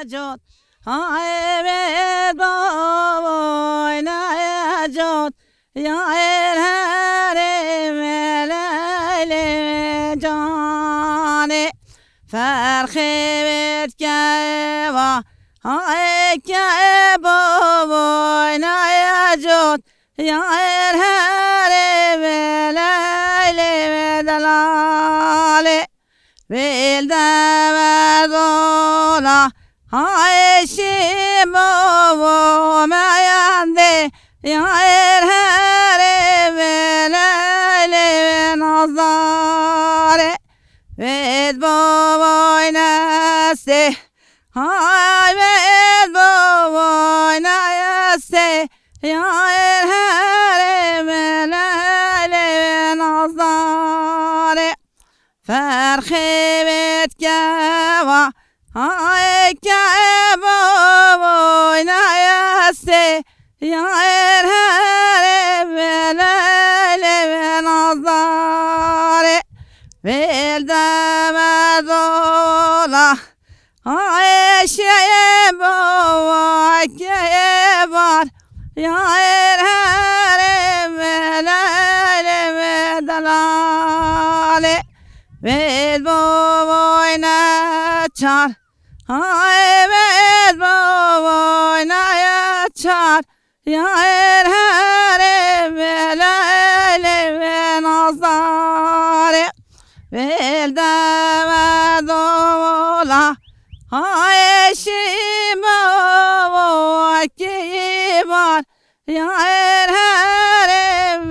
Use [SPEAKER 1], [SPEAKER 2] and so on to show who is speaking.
[SPEAKER 1] jot ay ve boyna jot ya el harim leyle jane farkhibet keva ay ke boyna jot ya el harim leyle dalale vel davala ay shimo mayande ya el harim leyle nazare ved boyna ay ved boyna ya el harim leyle nazare farkhibet keva ay keva boyna ya el harim leyle nazare vel damadola ay shebo kevar ya el harim leyle dalale ved boyna çar ay ved boyna çar ya el harim leyle nazare vel damadola ay shimo kevar ya el harim